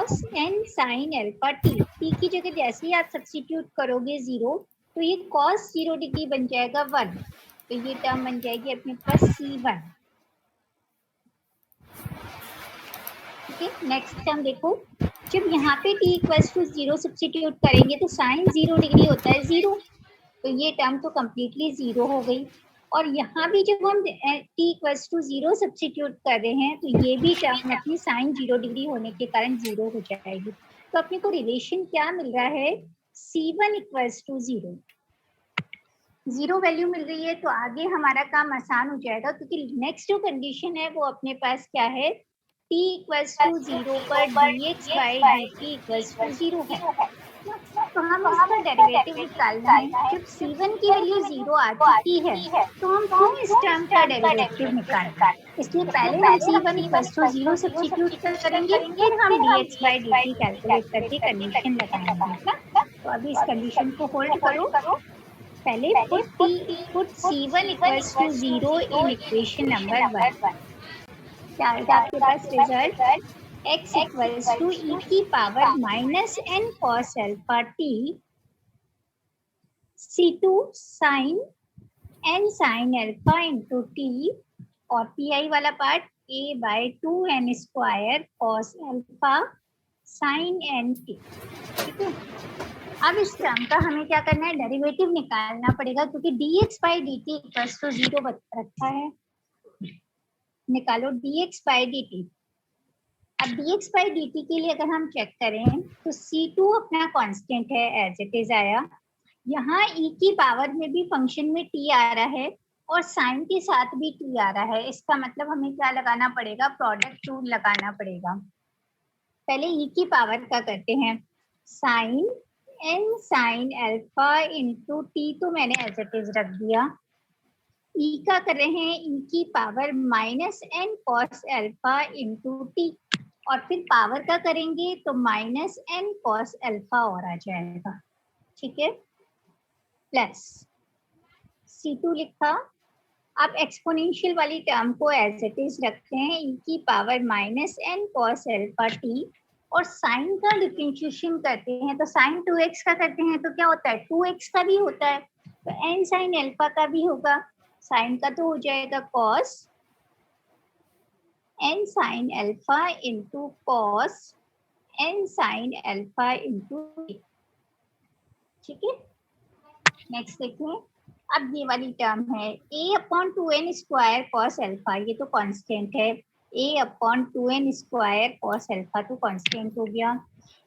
Cos n sine alpha T, T की जगह जैसे ही आप सब्स्टिट्यूट करोगे 0 तो ये कॉस 0 डिग्री बन जाएगा 1, तो ये टर्म बन जाएगी अपने पास C1। ठीक है, नेक्स्ट टर्म देखो, जब यहाँ पे t इक्वल्स टू 0 सब्स्टिट्यूट करेंगे तो साइन 0 डिग्री होता है 0, तो ये टर्म तो कम्प्लीटली 0 हो गई। और यहाँ भी जब हम t इक्वल्स टू 0 सब्स्टिट्यूट कर रहे हैं तो ये भी टर्म अपनी साइन 0 डिग्री होने के कारण 0 हो जाएगी। तो अपने को रिलेशन क्या मिल रहा है, C1 इक्वल्स टू 0, 0 वैल्यू मिल रही है, तो आगे हमारा काम आसान हो जाएगा, क्योंकि नेक्स्ट जो कंडीशन है वो अपने पास क्या है, t इक्वल्स टू 0 पर dx by dt equals to 0 है। तो हम इसका डेरिवेटिव निकालना है। जब C1 की वैल्यू 0 आ चुकी है तो हम क्यों इस टर्म का डेरिवेटिव निकालें, इसलिए पहले हम C1 इक्वल्स टू 0 सब्स्टिट्यूट करेंगे, फिर हम dx बाई dt कैलकुलेट करके कंडीशन लगाएंगे। तो अभी इस कंडीशन को होल्ड करो, पहले put C1 equals to 0 in equation number 1। क्या आएगा आपके पास result, x equals to e की power minus n cos alpha t C2 sine n sine alpha into t, और pi वाला part a by 2n square cos alpha sine n t। ठीक है, अब इस टर्म का हमें क्या करना है, डेरिवेटिव निकालना पड़ेगा, क्योंकि dx by dt equals to 0 रखा है। निकालो dx बाई dt। अब dx बाई dt के लिए अगर हम चेक करें तो C2 अपना कांस्टेंट है, एज इट इज आया। यहाँ e की पावर में भी फंक्शन में t आ रहा है और साइन के साथ भी t आ रहा है, इसका मतलब हमें क्या लगाना पड़ेगा, प्रोडक्ट रूल लगाना पड़ेगा। पहले e की पावर का करते हैं, sine n sine alpha into t तो मैंने एज इट इज रख दिया। e का कर रहे हैं e की power minus n cos alpha into t, और फिर पावर का करेंगे तो माइनस n cos अल्फा और आ जाएगा। ठीक है, प्लस C2 लिखा। अब एक्सपोनेंशियल वाली टर्म को एज इट इज रखते हैं, e की power minus n cos alpha t, और साइन का डिफरेंशिएशन करते हैं, तो साइन 2x का करते हैं तो क्या होता है, 2x का भी होता है, तो n साइन अल्फा का भी होगा। साइन का तो हो जाएगा cos n sine alpha into cos n sine alpha into t। ठीक है, नेक्स्ट देखिए, अब ये वाली टर्म है a upon 2n square cos alpha, ये तो कांस्टेंट है, a upon 2n square cos alpha तो कांस्टेंट हो गया।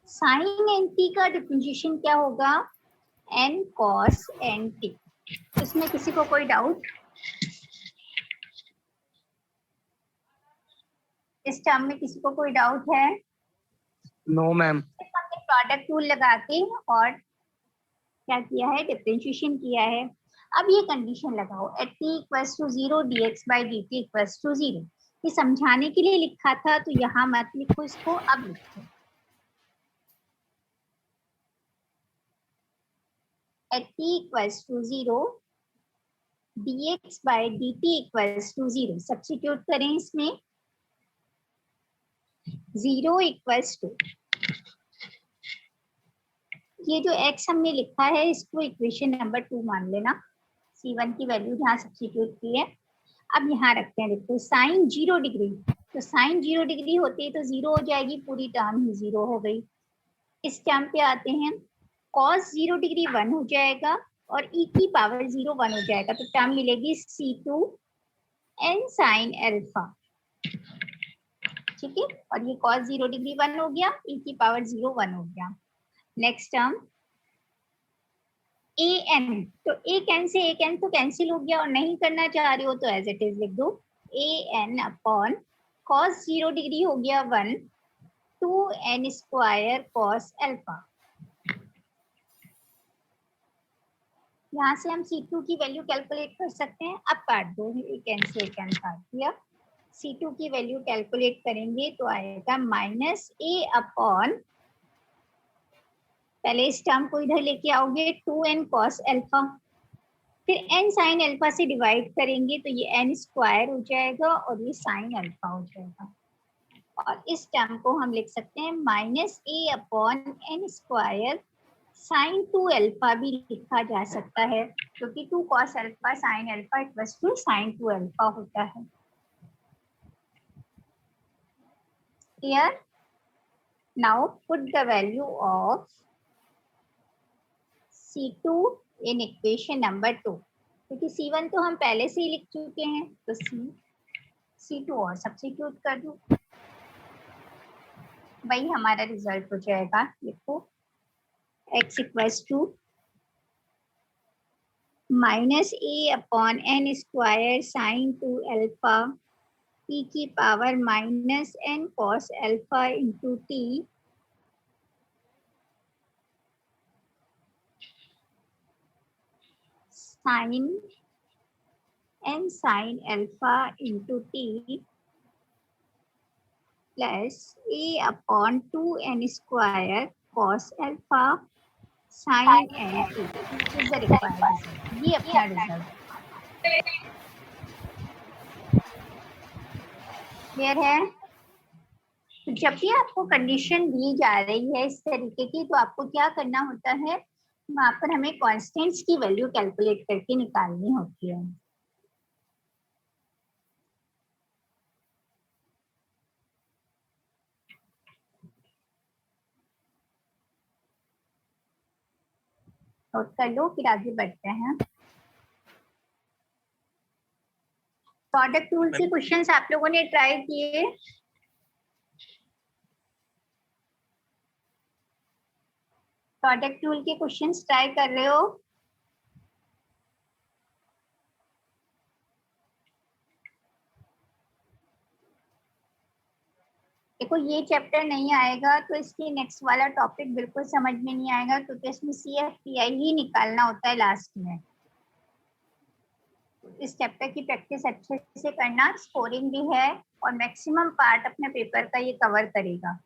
साइन n t का डिफरेंशिएशन क्या होगा, n cos n t। इसमें किसी को कोई डाउट, इस टर्म में किसी को कोई डाउट है? No ma'am. प्रोडक्ट रूल लगा के और क्या किया है, डिफरेंशिएशन किया है। अब ये कंडीशन लगाओ, at t equals to 0 dx by dt equals to 0। ये समझाने के लिए लिखा था, तो यहाँ मत लिखो इसको, अब लिखो at t equals to 0 dx by dt equals to 0। Substitute करें इसमें, 0 इक्वल्स टू, ये जो x हमने लिखा है इसको इक्वेशन नंबर 2 मान लेना, C1 की वैल्यू जहाँ सब्स्टिट्यूट की है। अब यहाँ रखते हैं, देखो साइन 0 डिग्री, तो साइन 0 डिग्री होती है तो 0 हो जाएगी, पूरी टर्म ही 0 हो गई। इस टर्म पे आते हैं, cos 0 डिग्री 1 हो जाएगा और e की पावर 0 1 हो जाएगा, तो टर्म मिलेगी C2 n साइन अल्फा। ठीक है, और ये cos 0 डिग्री 1 हो गया, e की पावर 0 1 हो गया। नेक्स्ट टर्म an, तो एक n से एक n तो कैंसिल हो गया, और नहीं करना चाह रहे हो तो एज इट इज लिख दो, an अपॉन cos 0 डिग्री हो गया 1 2n स्क्वायर cos अल्फा। यहाँ से हम C2 की वैल्यू कैलकुलेट कर सकते हैं। अब काट दो, एक n से एक n काट दिया, C2 की वैल्यू कैलकुलेट करेंगे तो आएगा माइनस a अपॉन, पहले इस टर्म को इधर लेके आओगे 2n cos अल्फा, फिर n साइन अल्फा से डिवाइड करेंगे तो ये n स्क्वायर हो जाएगा और ये साइन अल्फा हो जाएगा, और इस टर्म को हम लिख सकते हैं -a/n² साइन 2 अल्फा भी लिखा जा सकता है, क्योंकि 2 cos alpha sine alpha equals to sine 2 alpha होता है। Clear? Now put the value of C2 in equation number 2, क्योंकि C1 तो हम पहले से ही लिख चुके हैं, तो C2 और सब्स्टिट्यूट कर दूं, वही हमारा रिजल्ट हो जाएगा। लिखो x equals to -a/n² sine 2 alpha e की power -n cos alpha into t sine n sine alpha into t plus a/2n² cos alpha sine n2 is the required result. ये अपना रिजल्ट क्लियर है? तो जब भी आपको condition दी जा रही है इस तरीके की, तो आपको क्या करना होता है, वहां पर हमें कॉन्स्टेंट्स की वैल्यू कैलकुलेट करके निकालनी होती है। नोट कर लो, फिर आगे बढ़ते हैं। प्रोडक्ट टूल के क्वेश्चंस आप लोगों ने ट्राई किए? प्रोडक्ट टूल के क्वेश्चंस ट्राई कर रहे हो? देखो, ये चैप्टर नहीं आएगा तो इसके नेक्स्ट वाला टॉपिक बिल्कुल समझ में नहीं आएगा, क्योंकि इसमें CFPI ही निकालना होता है लास्ट में। इस चैप्टर की प्रैक्टिस अच्छे से करना, स्कोरिंग भी है और मैक्सिमम पार्ट अपने पेपर का ये कवर करेगा।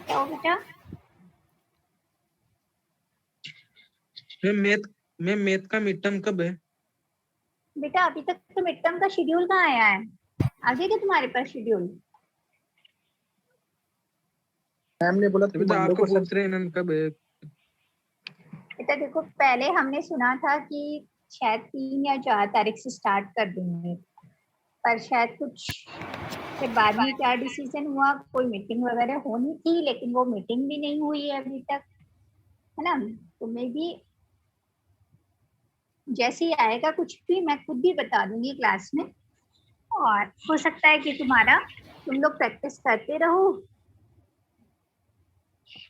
क्या हो बेटा? मैथ का मिड टर्म कब है? बेटा अभी तक तो मिड टर्म का शेड्यूल कहाँ आया है? आगे क्या तुम्हारे पास शेड्यूल? मैम ने बोला तो आप पूछ रहे हैं कब है? बेटा देखो, पहले हमने सुना था कि शायद 3 या 4 तारीख से स्टार्ट कर देंगे, पर शायद कुछ के बाद में क्या डिसीजन हुआ, कोई मीटिंग वगैरह होनी थी, लेकिन वो मीटिंग भी नहीं हुई है अभी तक, है ना? तो मे भी जैसे ही आएगा कुछ भी मैं खुद भी बता दूंगी क्लास में, और हो सकता है कि तुम लोग प्रैक्टिस करते रहो,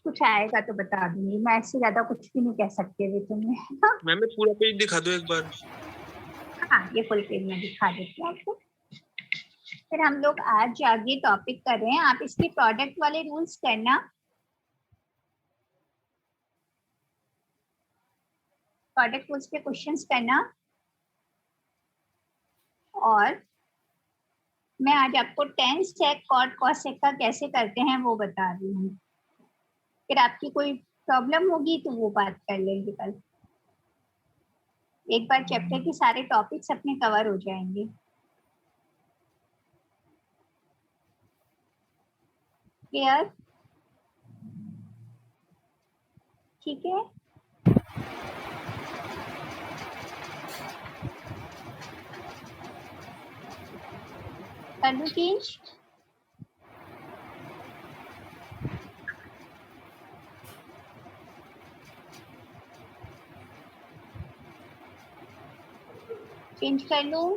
कुछ आएगा तो बता दूंगी मैं, इससे ज्यादा कुछ भी नहीं कह सकती अभी तुम्हें। मैम पूरा पेज दिखा दो एक बार। हाँ, ये फुल पेज में दिखा देती हूँ आपको। फिर हम लोग आज आगे टॉपिक कर रहे हैं, आप इसके प्रोडक्ट वाले रूल्स करना, प्रोडक्ट रूल्स के क्वेश्चंस करना, और मैं आज आपको tan sec cot cos sec का कैसे करते हैं वो बता रही हूँ। फिर आपकी कोई प्रॉब्लम होगी तो वो बात कर लेंगे कल। एक बार चैप्टर के सारे टॉपिक्स अपने कवर हो जाएंगे। क्लियर? ठीक है, कर दूं चेंज? चेंज कर लूं?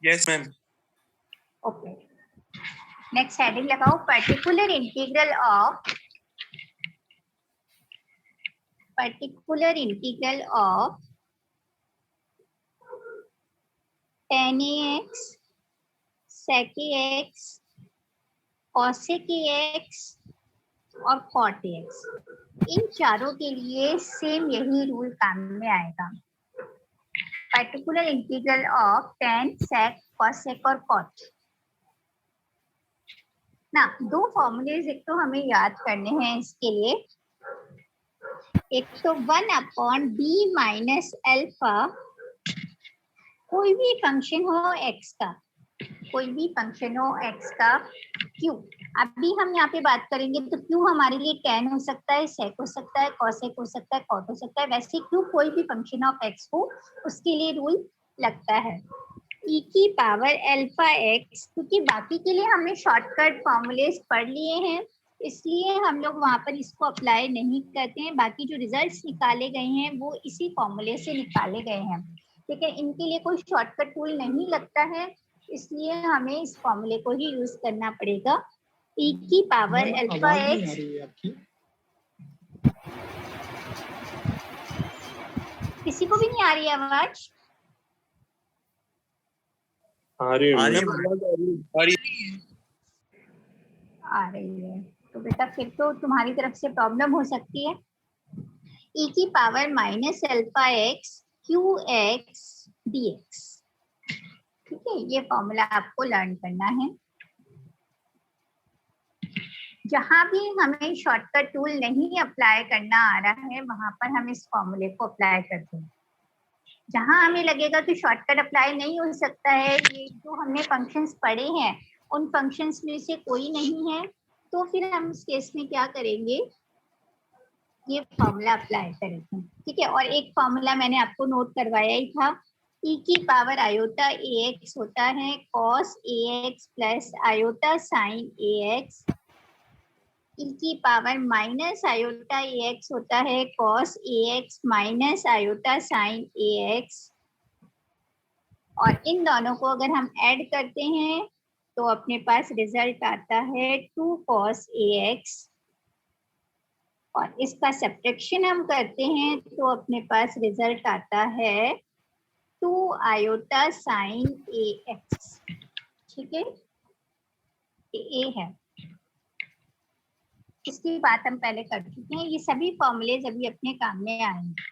Yes ma'am. Okay, next heading लगाओ, particular integral of tan ax sec ax cosec ax और cot ax, इन चारों के लिए सेम यही रूल काम में आएगा। Particular integral of tan sec cosec और cot, ना दो फॉर्मूलेज एक तो हमें याद करने हैं इसके लिए। एक तो 1/b माइनस अल्फा, कोई भी फंक्शन हो x का, कोई भी फंक्शन हो x का q। अभी हम यहाँ पे बात करेंगे तो q हमारे लिए tan हो सकता है, sec हो सकता है, cosec हो सकता है, cot हो सकता है। वैसे q कोई भी फंक्शन ऑफ x हो उसके लिए रूल लगता है। e की पावर अल्फा x, क्योंकि बाकी के लिए हमने शॉर्टकट फॉर्मूलेज पढ़ लिए हैं इसलिए हम लोग वहां पर इसको अप्लाई नहीं करते हैं। बाकी जो रिजल्ट्स निकाले गए हैं वो इसी फॉर्मूले से निकाले गए हैं, ठीक है। इनके लिए कोई शॉर्टकट टूल नहीं लगता है इसलिए हमें इस फॉर्मूले को ही यूज करना पड़ेगा। e की पावर अल्फा x, किसी को भी नहीं आ रही है आवाज? आ रही है आ रही है तो बेटा फिर तो तुम्हारी तरफ से प्रॉब्लम हो सकती है। e की power minus alpha x Q x D x, ठीक है। ये फॉर्मूला आपको लर्न करना है। जहां भी हमें शॉर्टकट टूल नहीं अप्लाई करना आ रहा है वहां पर हम इस फॉर्मूले को अप्लाई करते हैं। जहां हमें लगेगा कि शॉर्टकट अप्लाई नहीं हो सकता है, ये जो हमने फंक्शंस पढ़े हैं उन फंक्शंस में से कोई नहीं है, तो फिर हम इस केस में क्या करेंगे, ये फॉर्मूला अप्लाई करेंगे, ठीक है। और एक फॉर्मूला मैंने आपको नोट करवाया ही था, e की पावर आयोटा ax होता है cos ax plus iota sine ax। e की पावर माइनस आयोटा ax होता है cos ax minus iota sign ax। और इन दोनों को अगर हम ऐड करते हैं तो अपने पास रिजल्ट आता है 2 cos ax, और इसका सब्ट्रैक्शन हम करते हैं तो अपने पास रिजल्ट आता है 2 आयोटा साइन ax, ठीक है। ये है, इसकी बात हम पहले कर चुके हैं। ये सभी फॉर्मूलेज अभी अपने काम में आएंगे।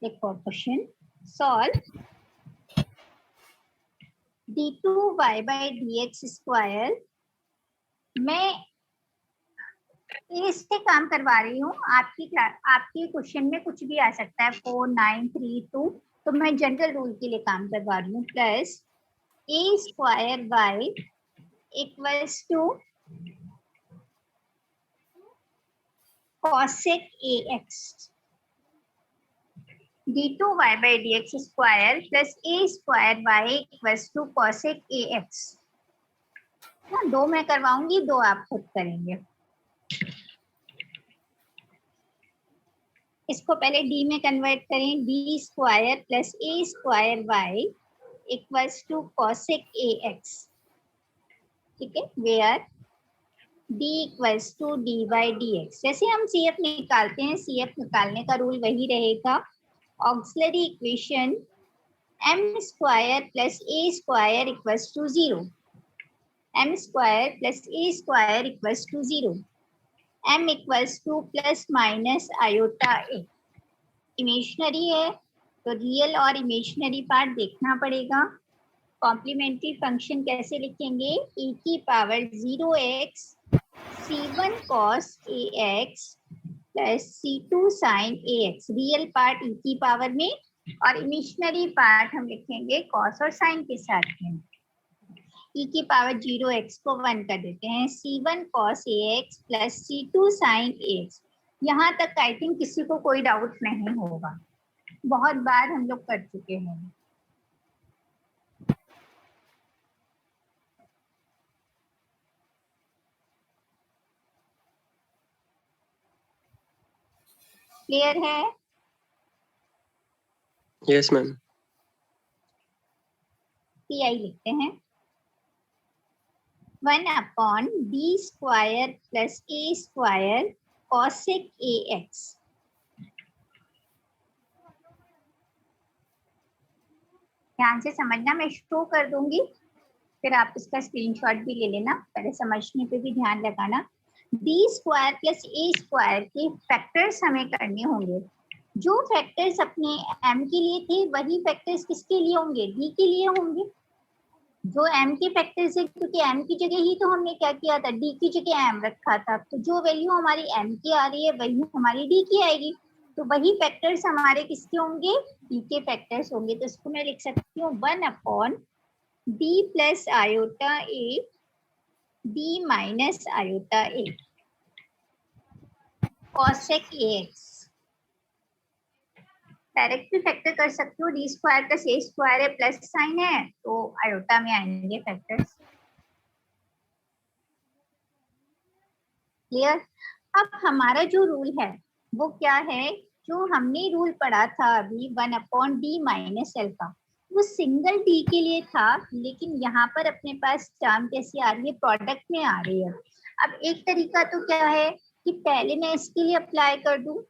देखो question solve d2y by dx square. मैं इससे काम करवा रही हूँ, आपकी क्वेश्चन में कुछ भी आ सकता है 4 9 3 2, तो मैं जनरल रूल के लिए काम करवा रही हूँ। Plus a square y equals to cosec ax, d2y by dx square plus a square y equals to cosec ax। ना दो मैं करवाऊंगी, दो आप खुद करेंगे। इसको पहले d में कन्वर्ट करें, d square plus a square y equals to cosec ax, ठीक है। Where d equals to dy dx। जैसे हम CF निकालते हैं, CF निकालने का रूल वही रहेगा। Auxiliary equation m square plus a square equals to 0, m square plus a square equals to 0, m equals to plus minus iota a। Imaginary है तो रियल और इमेजिनरी पार्ट देखना पड़ेगा। कॉम्प्लीमेंट्री फंक्शन कैसे लिखेंगे, e की power 0x c1 cos ax plus c2 sin ax। Real part e की power में और इमेजिनरी पार्ट हम लिखेंगे cos और sin के साथ में। e की पावर 0x को 1 कर देते हैं, c1 cos ax plus c2 sin ax। यहाँ तक आई थिंक किसी को कोई डाउट नहीं होगा, बहुत बार हम लोग कर चुके हैं। क्लियर है? Yes ma'am. PI लिखते हैं 1/d square plus a square cosec ax। ध्यान से समझना, मैं शो कर दूंगी फिर आप इसका स्क्रीनशॉट भी ले लेना, पहले समझने पे भी ध्यान लगाना। d square plus a square के फैक्टर्स हमें करने होंगे। जो फैक्टर्स अपने m के लिए थे वही फैक्टर्स किसके लिए होंगे, d के लिए होंगे। जो m के फैक्टर से, क्योंकि m की जगह ही तो हमने क्या किया था, d की जगह m रखा था, तो जो वैल्यू हमारी m की आ रही है वही हमारी d की आएगी। तो वही फैक्टर्स हमारे किसके होंगे, d के फैक्टर्स होंगे। तो इसको मैं लिख सकती हूँ 1/d plus iota a d minus iota a cosec ax। Direct भी फैक्टर कर सकते हो, D square plus a square है, प्लस साइन है तो आयोटा में आएंगे फैक्टर्स। क्लियर। अब हमारा जो रूल है वो क्या है, जो हमने रूल पढ़ा था अभी 1/d माइनस एल्फा, वो सिंगल डी के लिए था, लेकिन यहाँ पर अपने पास टर्म कैसी आ रही है, प्रोडक्ट में आ रही है। अब एक तरीका तो क्या है कि पहले मैं इसके लिए अप्लाई कर दूं,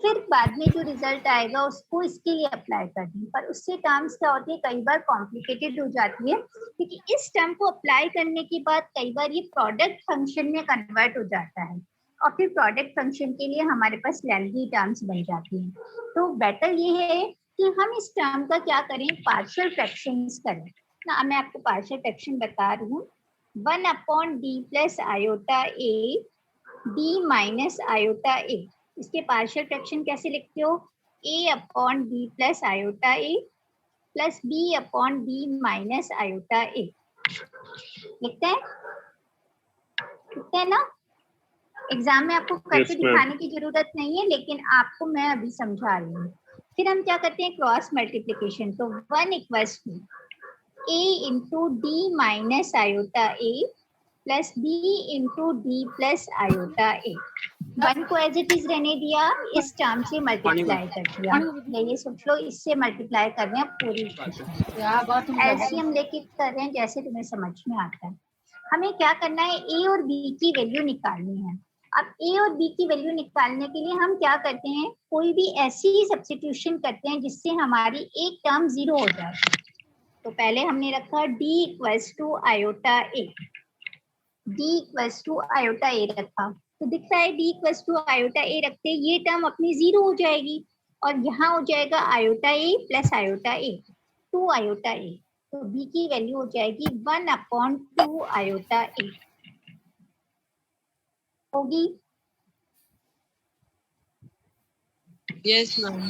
फिर बाद में जो रिजल्ट आएगा उसको इसके लिए अप्लाई कर दूं, पर उससे टर्म्स क्या होती है, कई बार कॉम्प्लिकेटेड हो जाती है, क्योंकि इस टर्म को अप्लाई करने के बाद कई बार ये प्रोडक्ट फंक्शन में कन्वर्ट हो जाता है, और फिर प्रोडक्ट फंक्शन के लिए हमारे पास लैग्रेंज टर्म्स बन जाती हैं। तो बेटर ये है कि हम इस टर्म का क्या करें, पार्शियल फ्रैक्शंस करें ना। मैं आपको पार्शियल फ्रैक्शन बता रही हूँ, 1/d plus iota a d minus iota a, इसके पार्शियल फ्रैक्शन कैसे लिखते हो, a/d plus iota a plus b/d minus iota a लिखते हैं, लिखते हैं ना। एग्जाम में आपको करके दिखाने की जरूरत नहीं है, लेकिन आपको मैं अभी समझा रही हूँ। फिर हम क्या करते हैं, क्रॉस मल्टीप्लीकेशन। तो 1 equals to a into D minus iota a plus b into D plus iota a। 1 को एज इट इज रहने दिया, इस टर्म से मल्टीप्लाई कर दिया, ये सोच लो इससे मल्टीप्लाई कर रहे हैं पूरी, एलसीएम लेके कर रहे हैं जैसे तुम्हें समझ में आता है। हमें क्या करना है, a और b की वैल्यू निकालनी है। अब a और b की वैल्यू निकालने के लिए हम क्या करते हैं, कोई भी ऐसी सब्स्टिट्यूशन करते हैं जिससे हमारी एक टर्म 0 हो जाए। तो पहले हमने रखा d equals to iota a, d equals to iota a रखा, तो दिख रहा है d equals to iota a रखते ये टर्म अपनी 0 हो जाएगी, और यहाँ हो जाएगा iota a plus iota a, 2 iota a, तो b की वैल्यू हो जाएगी 1/2 आयोटा a होगी। Yes ma'am.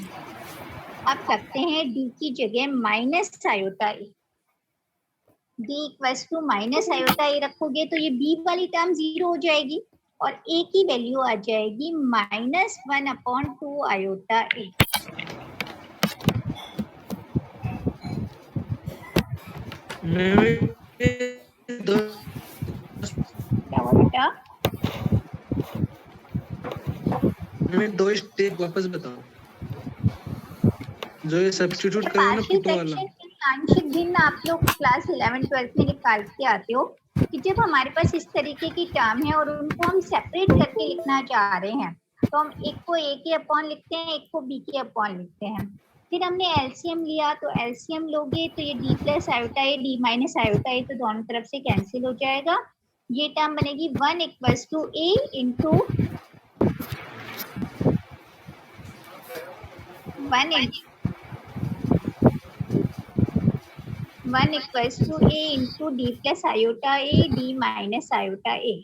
अब रखते हैं d की जगह minus iota a, d equals to minus iota a रखोगे तो ये b वाली टर्म 0 हो जाएगी, और a की वैल्यू आ जाएगी -1/2 आयोटा a। क्या हुआ बेटा, मैं 2 स्टेप वापस बताओ, जो ये सब्स्टिट्यूट करो ना पुट वाला। आंशिक भिन्न आप लोग क्लास 11-12 में निकाल के आते हो कि जब हमारे पास इस तरीके की टर्म है और उनको हम सेपरेट करके लिखना चाह रहे हैं, तो हम एक को a के अपॉन लिखते हैं, एक को b के अपॉन लिखते हैं। फिर हमने एलसीएम लिया, तो एलसीएम लोगे तो ये d plus iota a d minus iota a, तो दोनों तरफ से कैंसिल हो जाएगा। ये टर्म बनेगी 1 equals to a into 1 equals to a into d plus iota a d minus iota a।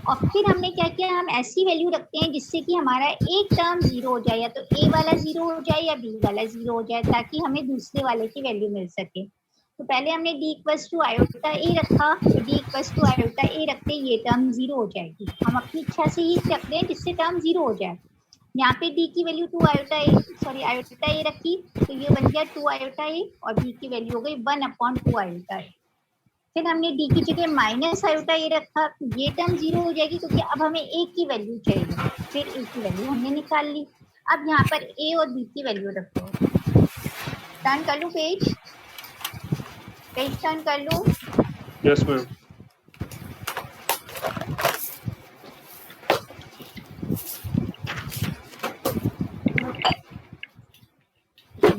और फिर हमने क्या किया, हम ऐसी वैल्यू रखते हैं जिससे कि हमारा एक टर्म 0 हो जाए, या तो a वाला 0 हो जाए या b वाला 0 हो जाए, ताकि हमें दूसरे वाले की वैल्यू मिल सके। तो पहले हमने d equals to iota a रखा, तो d equals to iota a रखते ये टर्म 0 हो जाएगी। हम अपनी इच्छा से ही रख रहे हैं जिससे टर्म 0 हो जाए। यहाँ पे d की value 2 iota a, sorry iota a रखी, तो ये बन गया 2 आयोटा a, और b की वैल्यू हो गई 1/2 आयोटा a। फिर हमने d की जगह माइनस आयोटा a रखा, तो ये टर्म 0 हो जाएगी, क्योंकि अब हमें a की वैल्यू चाहिए। फिर a की वैल्यू हमने निकाल ली। अब यहाँ पर a और b की वैल्यू रखो। टर्न कर लूँ पेज, पेज टर्न कर लूँ। Yes ma'am.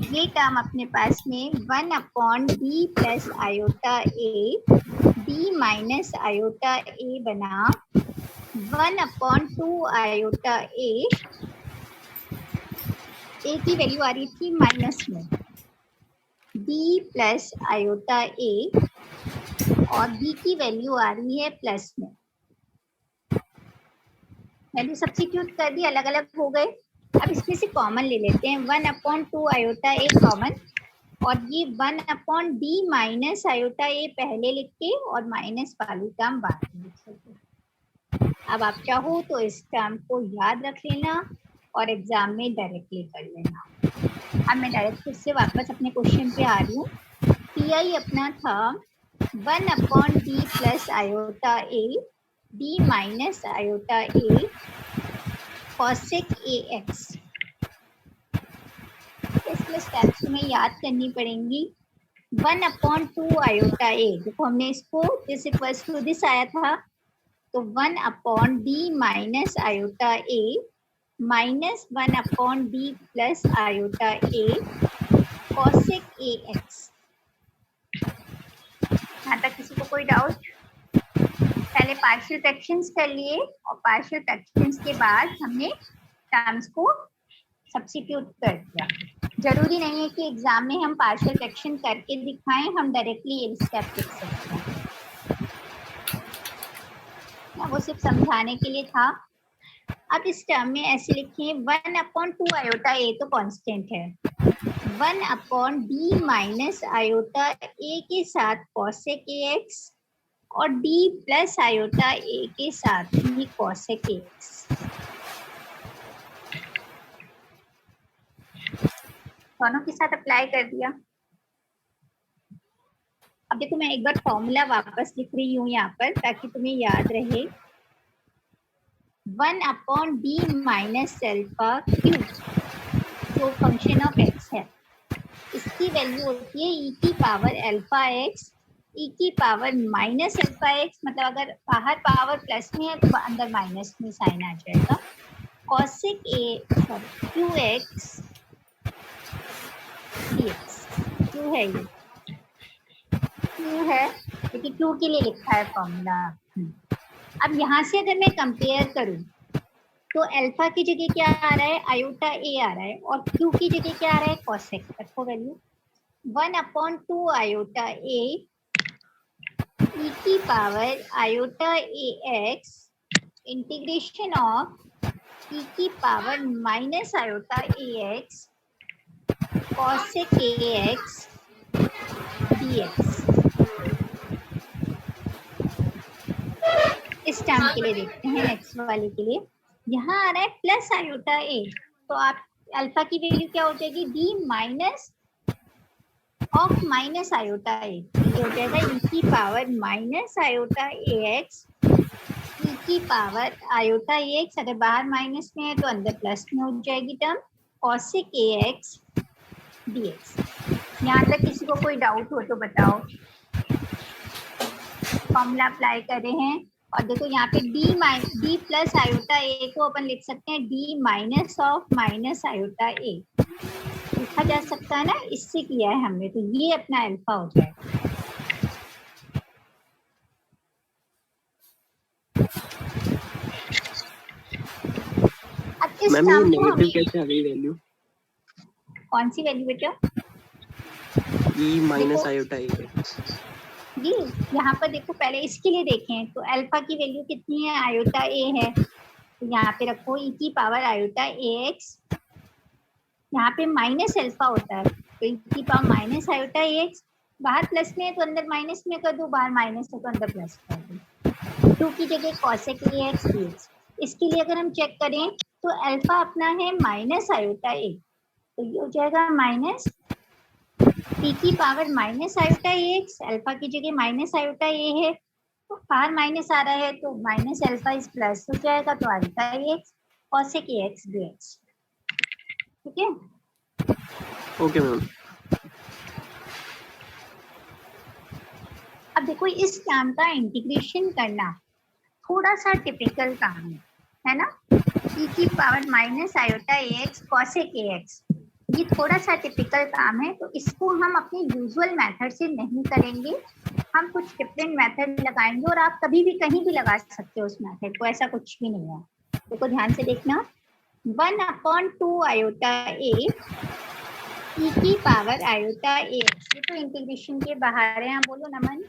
ये टर्म अपने पास में 1/d plus iota a d minus iota a बना 1/2 आयोटा a ए की वैल्यू आ रही थी माइनस में, बी प्लस आयोटा ए, और बी की वैल्यू आ रही है प्लस में। वैल्यू सब्स्टिट्यूट कर दी, अलग अलग हो गए। अब इसमें से कॉमन ले लेते हैं, 1/2 आयोटा ए कॉमन, और ये 1/d माइनस आयोटा ए पहले लिख के और माइनस वाली टर्म बाद में लिख लेते। अब आप चाहो तो इस टर्म को याद रख लेना और एग्जाम में डायरेक्टली कर लेना। अब मैं डायरेक्ट फिर से वापस अपने क्वेश्चन पे आ रही हूँ। पीआई अपना था 1/d प्लस आयोटा ए d माइनस आयोटा ए cosec ax। इसमें स्टेप्स में याद करनी पड़ेंगी। 1/2 आयोटा ए, देखो हमने इसको दिस इक्वल्स टू दिस आया था, तो 1/d माइनस आयोटा ए माइनस 1/d प्लस आयोटा ए cosec ax। यहाँ तक किसी को कोई डाउट? पहले पार्शियल फ्रैक्शंस कर लिए और पार्शियल फ्रैक्शंस के बाद हमने टर्म्स को सब्स्टिट्यूट कर दिया। जरूरी नहीं है कि एग्जाम में हम पार्शियल फ्रैक्शन करके दिखाएं, हम डायरेक्टली ये स्टेप लिख सकते हैं, वो सिर्फ समझाने के लिए था। अब इस टर्म में ऐसे लिखिए 1/2 आयोटा ए तो कांस्टेंट है, 1/d माइनस आयोटा ए के साथ cosec ax और d प्लस आयोटा ए के साथ भी cosec ax। दोनों के साथ अप्लाई कर दिया। अब देखो मैं एक बार फॉर्मूला वापस लिख रही हूँ यहाँ पर ताकि तुम्हें याद रहे। 1/d माइनस अल्फा क्यूब जो फंक्शन ऑफ x है, इसकी वैल्यू होती है e की पावर अल्फा x, e की पावर माइनस अल्फा x, मतलब अगर बाहर पावर प्लस में है तो अंदर माइनस में साइन आ जाएगा, cosec qx dx। क्यू है ये, क्यू है क्योंकि क्यू के लिए लिखा है फॉर्मूला। अब यहाँ से अगर मैं कंपेयर करूँ तो अल्फा की जगह क्या आ रहा है, आयोटा ए आ रहा है, और क्यू की जगह क्या आ रहा है, cosec। रखो वैल्यू 1/2 आयोटा ए e की power iota A x integration of e की पावर माइनस आयोटा ए एक्स cosec ax dx। इस टर्म के लिए देखते हैं, नेक्स्ट वाले के लिए यहाँ आ रहा है प्लस आयोटा ए, तो आप अल्फा की वैल्यू क्या हो जाएगी, d minus of minus iota A, ये हो जाएगा e की पावर माइनस आयोटा ए एक्स, e की पावर आयोटा ए एक्स, अगर बाहर माइनस में है तो अंदर प्लस में हो जाएगी टर्म, cosec ax dx। यहाँ तक किसी को कोई डाउट हो तो बताओ। फॉर्मूला अप्लाई कर रहे हैं और देखो यहाँ पे d प्लस आयोटा ए को अपन लिख सकते हैं d minus of minus iota A, लिखा जा सकता है ना, इससे किया है हमने, तो ये अपना अल्फा हो जाएगा। अब इस टर्म को हमें कैसे आ गई वैल्यू, कौन सी वैल्यू बेटा, e माइनस आयोटा ए जी यहाँ पर देखो, पहले इसके लिए देखें तो अल्फा की वैल्यू कितनी है, आयोटा ए है, तो यहाँ पे रखो e की पावर आयोटा ए एक्स, यहाँ पे माइनस अल्फा होता है तो e की पावर माइनस आयोटा ए एक्स, बाहर प्लस में है तो अंदर माइनस में कर दो, बाहर माइनस है तो अंदर प्लस कर दो, 2 की जगह cosec ax dx। इसके लिए अगर हम चेक करें तो अल्फा अपना है माइनस आयोटा ए, तो ये हो जाएगा माइनस e की power minus iota x, alpha की जगह माइनस आयोटा ए है, तो बाहर माइनस आ रहा है तो माइनस अल्फा इस प्लस हो जाएगा, तो alpha x cosec ax dx। ठीक है, ओके मैम। अब देखो इस टर्म का इंटीग्रेशन करना थोड़ा सा टिपिकल काम है ना, e की power minus iota x cosec ax, ये थोड़ा सा टिपिकल काम है, तो इसको हम अपने यूजुअल मेथड से नहीं करेंगे, हम कुछ डिफरेंट मेथड लगाएंगे, और आप कभी भी कहीं भी लगा सकते हो उस मेथड को, ऐसा कुछ भी नहीं है। देखो ध्यान से देखना, 1/2 आयोटा ए ई की पावर आयोटा ए एक्स। ये तो इंटीग्रेशन के बाहर है। बोलो नमन,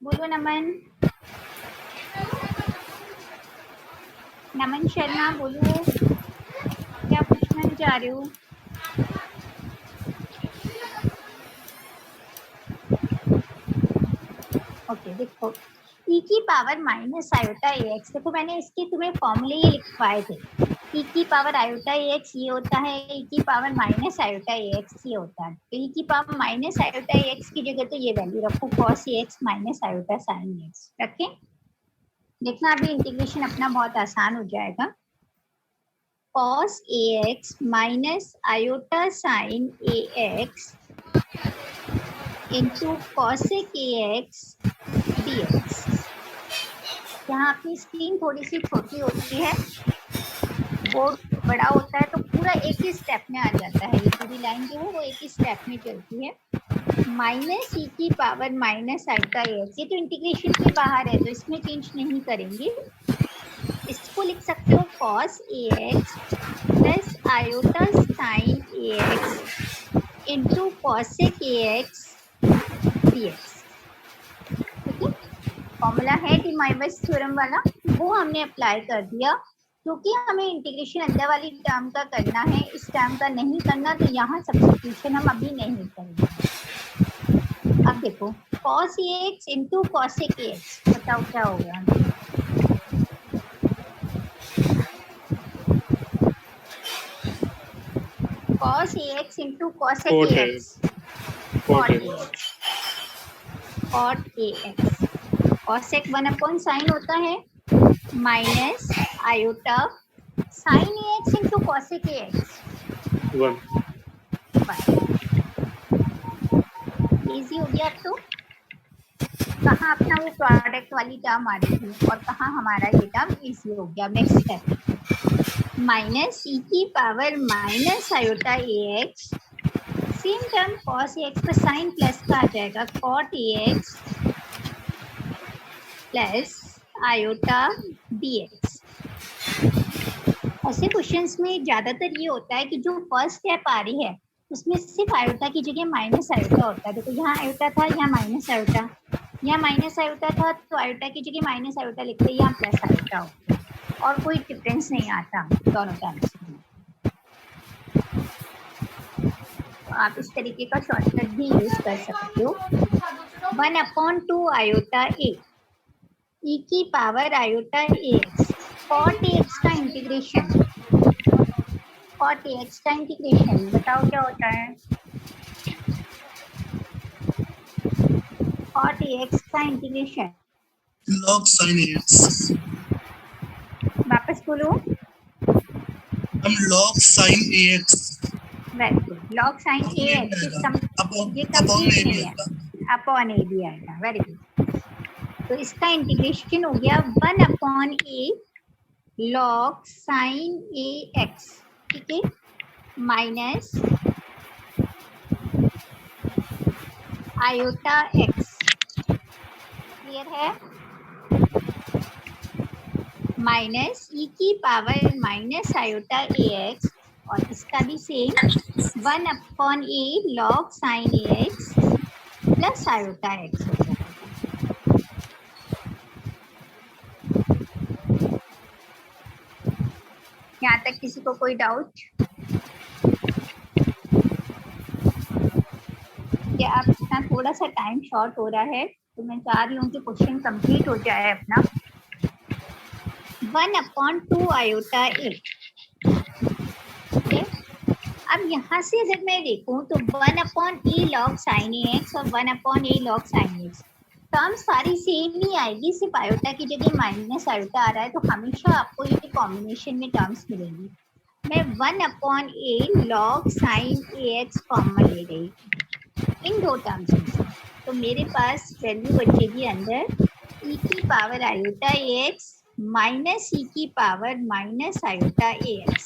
बोलो नमन, नमन शर्मा बोलो, क्या पूछना चाह रहे हो? ओके देखो, ई की पावर माइनस आयोटा ए एक्स, देखो मैंने इसके तुम्हें फॉर्मूले ये लिखवाए थे। ई की पावर आयोटा ए एक्स ये होता है, ई की पावर माइनस आयोटा ए एक्स ये होता है। तो ई की पावर माइनस आयोटा ए एक्स की जगह तो ये वैल्यू रखो, कॉस ए x minus iota sine x रखें। देखना अभी इंटीग्रेशन अपना बहुत आसान हो जाएगा। Cos A x minus iota sine A x into cosec A x dx। यहाँ अपनी स्क्रीन थोड़ी सी छोटी होती है, बोर्ड बड़ा होता है तो पूरा एक ही स्टेप में आ जाता है। ये पूरी लाइन जो है वो एक ही स्टेप में चलती है। माइनस ई की पावर माइनस आयोटा ए एक्स, ये तो इंटीग्रेशन के बाहर है तो इसमें चेंज नहीं करेंगे। इसको लिख सकते हो cos A x plus iota sine A x into cosec A x dx। Formula है डी माइवर्स थ्योरम वाला, वो हमने अप्लाई कर दिया। क्योंकि हमें इंटीग्रेशन अंदर वाली टर्म का करना है, इस टर्म का नहीं करना, तो यहाँ सब्स्टिट्यूशन हम अभी नहीं करेंगे। अब देखो cos ax into cosec ax, बताओ क्या होगा? cos ax into cosec ax, cot ax। cosec 1/sin होता है minus iota sine A x into cosec A x. Easy हो गया। अब तो कहाँ अपना वो प्रोडक्ट वाली टर्म आ रही थी और कहाँ हमारा ये टर्म इजी हो गया। नेक्स्ट स्टेप, माइनस ई की पावर माइनस आयोटा ए एक्स, सेम टर्म कॉस ए एक्स पर साइन प्लस का आ जाएगा, कॉट ए एक्स प्लस आयोटा dx। ऐसे क्वेश्चंस में ज्यादातर ये होता है कि जो फर्स्ट स्टेप आ रही है उसमें सिर्फ आयोटा की जगह माइनस आयोटा होता है। देखो यहाँ आयोटा था, यहाँ माइनस आयोटा, यहाँ माइनस आयोटा था तो आयोटा की जगह माइनस आयोटा लिखते, यहाँ प्लस आयोटा होता है और कोई डिफरेंस नहीं आता दोनों टर्म्स में। तो आप इस तरीके का शॉर्टकट भी यूज कर सकते हो। 1/2 आयोटा ए ई की पावर आयोटा ए एक्स, कॉट ए एक्स का इंटीग्रेशन, कॉट ए एक्स का इंटीग्रेशन बताओ क्या होता है? कॉट ए एक्स का इंटीग्रेशन log sin ax, वापस बोलो। हम log sin ax very good, log sine A x, ये कंप्लीट नहीं है, अपॉन ए भी आएगा। Very good. तो इसका इंटीग्रेशन हो गया 1/a log sign A x, ठीक है, माइनस आयोटा एक्स। क्लियर है? माइनस ई की पावर माइनस आयोटा ए एक्स, और इसका भी same 1/a log sign A x plus iota x हो जाएगा। यहाँ तक किसी को कोई डाउट? क्या आप इतना थोड़ा सा टाइम शॉर्ट हो रहा है तो मैं चाह रही हूँ कि क्वेश्चन कंप्लीट हो जाए अपना। 1/2 आयोटा ए, अब यहाँ से अगर मैं देखूँ तो 1/a log sign A x और 1/a log sine x, term सारी सेम ही आएगी, सिर्फ आयोटा की जगह माइनस आयोटा आ रहा है, तो हमेशा आपको ये कॉम्बिनेशन में टर्म्स मिलेंगी। मैं 1/a log sign A x common ले गई इन दो टर्म्स में, तो मेरे पास वैल्यू बचेगी अंदर ई की पावर आयोटा ए एक्स माइनस ई की पावर माइनस आयोटा ए एक्स।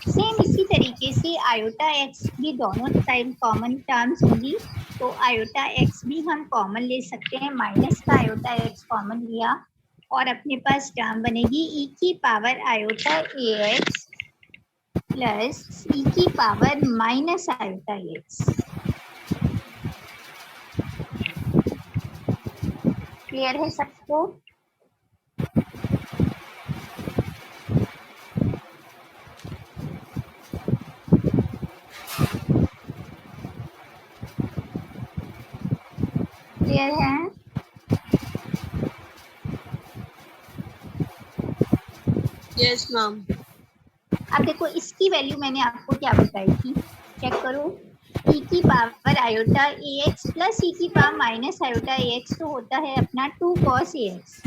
सेम सेम इसी तरीके से आयोटा एक्स भी दोनों साइड कॉमन टर्म्स होंगी, तो आयोटा एक्स भी हम कॉमन ले सकते हैं। माइनस का आयोटा एक्स कॉमन लिया और अपने पास टर्म बनेगी ई की पावर आयोटा ए एक्स प्लस ई की power minus iota x. Clear है सबको? क्लियर है? Yes, ma'am. अब देखो इसकी वैल्यू मैंने आपको क्या बताई थी, चेक करो। ई की पावर आयोटा ए एक्स प्लस ई की पावर माइनस आयोटा ए एक्स तो होता है अपना 2 cos ए एक्स,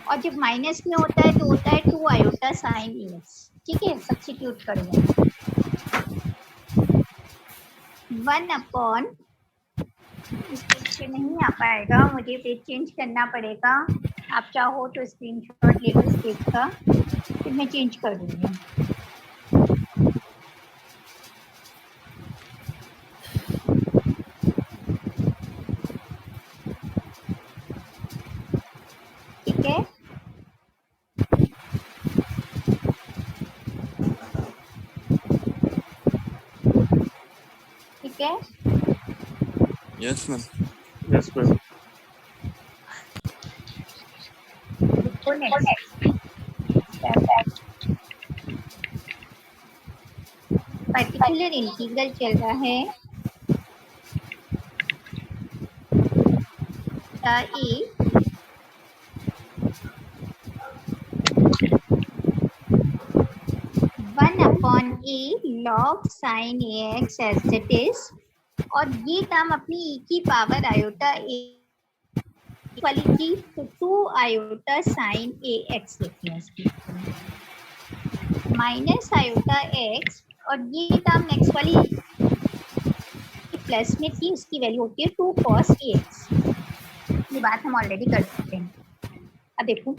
और जब माइनस में होता है तो होता है 2 आयोटा साइन ए एक्स। ठीक है, सब्स्टिट्यूट करो 1 इस पेज पे नहीं आ पाएगा, मुझे पेज चेंज करना पड़ेगा। आप चाहो तो स्क्रीनशॉट ले लो इस पेज का, फिर मैं चेंज कर दूंगी। ठीक है, ठीक है। Yes, ma'am. Yes, ma'am. देखो नेक्स्ट पर्टिकुलर इंटीग्रल चल रहा है A one upon A log sine A x as it is, और ये टर्म अपनी ई की पावर आयोटा ए वाली थी तो 2 आयोटा साइन ए एक्स लिखते हैं इसकी, माइनस आयोटा एक्स, और ये टर्म नेक्स्ट वाली प्लस में थी, उसकी वैल्यू होती है 2 cos ए एक्स। ये बात हम ऑलरेडी कर चुके हैं। अब देखो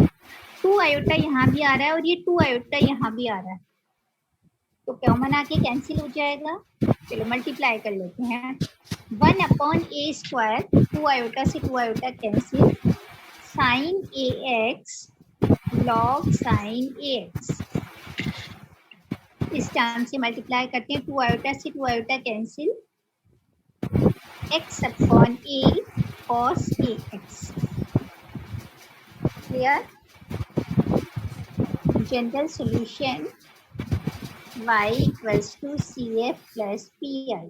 2 आयोटा यहाँ भी आ रहा है और ये 2 आयोटा यहाँ भी आ रहा है, तो कॉमन आके कैंसिल हो जाएगा। चलो मल्टीप्लाई कर लेते हैं। 1 अपॉन ए स्क्वायर, 2 आयोटा से 2 iota cancel, sign A x log sine A x, इस टर्म से मल्टीप्लाई करते हैं। 2 आयोटा से 2 iota cancel, x upon A cos A x. Clear? General solution y equals to CF plus PI.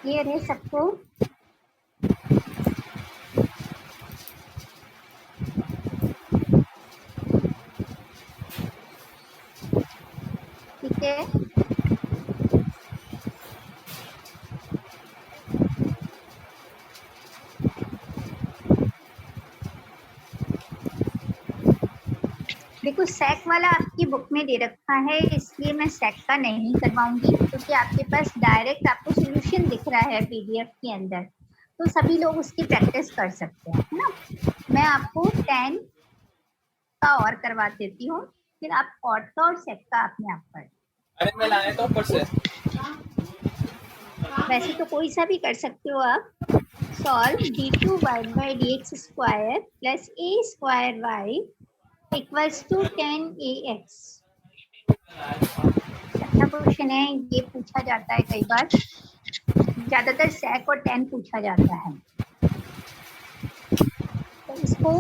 Clear है सबको? ठीक है, देखो सेक वाला आपकी बुक में दे रखा है, इसलिए मैं सेक का नहीं करवाऊंगी, क्योंकि आपके पास डायरेक्ट आपको सॉल्यूशन दिख रहा है पीडीएफ के अंदर, तो सभी लोग उसकी प्रैक्टिस कर सकते हैं, है ना। मैं आपको 10 का और करवा देती हूँ, फिर आप कॉट का और सेक का अपने आप कर। अरे मैं लाया था ऊपर से। वैसे तो कोई सा भी कर सकते हो आप। Solve d2 by dx square plus a square y equals to 10ax। अच्छा क्वेश्चन है, ये पूछा जाता है कई बार, ज्यादातर सेक और 10 पूछा जाता है। तो इसको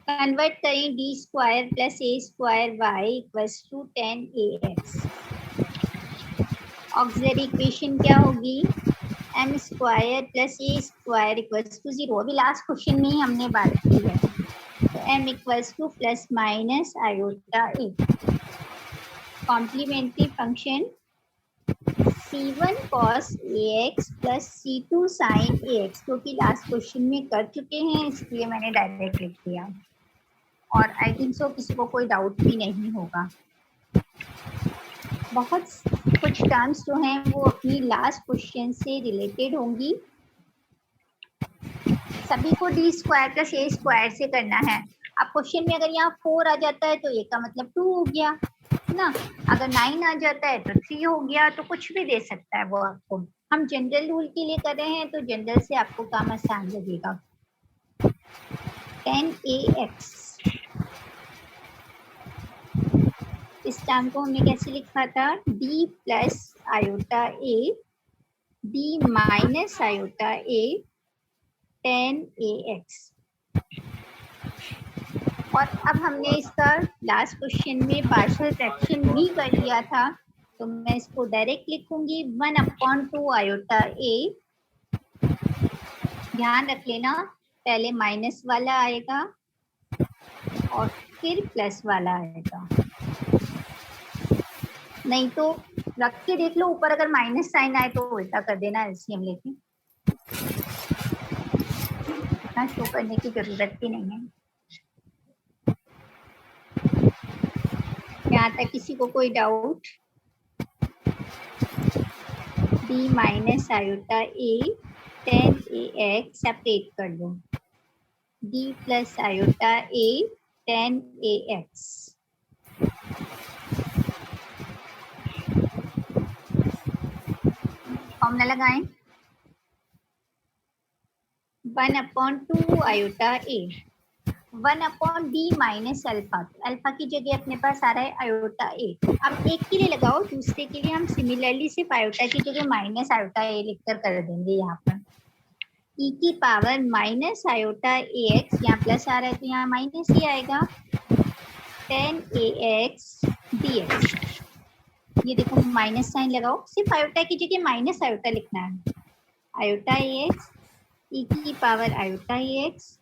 कन्वर्ट करें, D square plus a square y equals to 10ax। Auxiliary equation क्या होगी? M square plus a square equals to 0। अभी लास्ट क्वेश्चन में ही हमने बात की है, तो m equals to plus minus iota A. Complementary function c1 cos ax plus c2 sin ax, क्योंकि लास्ट क्वेश्चन में कर चुके हैं इसलिए मैंने डायरेक्ट लिख दिया, और आई थिंक सो किसी को कोई डाउट भी नहीं होगा। बहुत कुछ टर्म्स जो हैं वो अपनी लास्ट क्वेश्चन से रिलेटेड होंगी। सभी को D square plus a square से करना है। अब क्वेश्चन में अगर यहाँ 4 आ जाता है तो ए का मतलब 2 हो गया ना, अगर 9 आ जाता है तो 3 हो गया, तो कुछ भी दे सकता है वो आपको। हम जनरल रूल के लिए कर रहे हैं तो जनरल से आपको काम आसान लगेगा। 10ax, इस टर्म को हमने कैसे लिखा था, d plus iota a d minus iota a 10ax। और अब हमने इसका लास्ट क्वेश्चन में पार्शियल फ्रैक्शन भी कर लिया था, तो मैं इसको डायरेक्ट लिखूंगी 1/2 आयोटा a। ध्यान रख लेना पहले माइनस वाला आएगा और फिर प्लस वाला आएगा, नहीं तो रख के देख लो, ऊपर अगर माइनस साइन आए तो उल्टा कर देना एलसीएम लेके, इतना शो करने की जरूरत भी नहीं है। यहाँ तक किसी को कोई doubt? d minus iota a 10ax separate कर दो, d plus iota a 10ax। Formula लगाएं, 1/2 iota a 1/d minus alpha, alpha की जगह अपने पास आ रहा है आयोटा a। अब एक के लिए लगाओ, दूसरे के लिए हम सिमिलरली सिर्फ आयोटा की जगह माइनस आयोटा a लिखकर कर देंगे। यहाँ पर e की पावर माइनस आयोटा ax, यहाँ प्लस आ रहा है तो यहाँ माइनस ही आएगा, 10ax dx। ये देखो माइनस साइन लगाओ, सिर्फ आयोटा की जगह माइनस आयोटा लिखना है, आयोटा ax e की power iota ax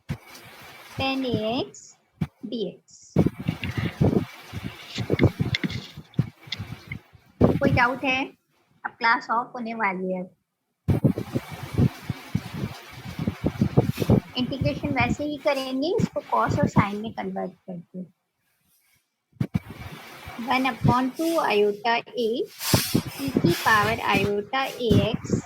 10ax dx। कोई डाउट है? अब क्लास ऑफ होने वाली है। इंटीग्रेशन वैसे ही करेंगे, इसको कॉस और साइन में कन्वर्ट करके। 1/2 आयोटा a e की पावर आयोटा ax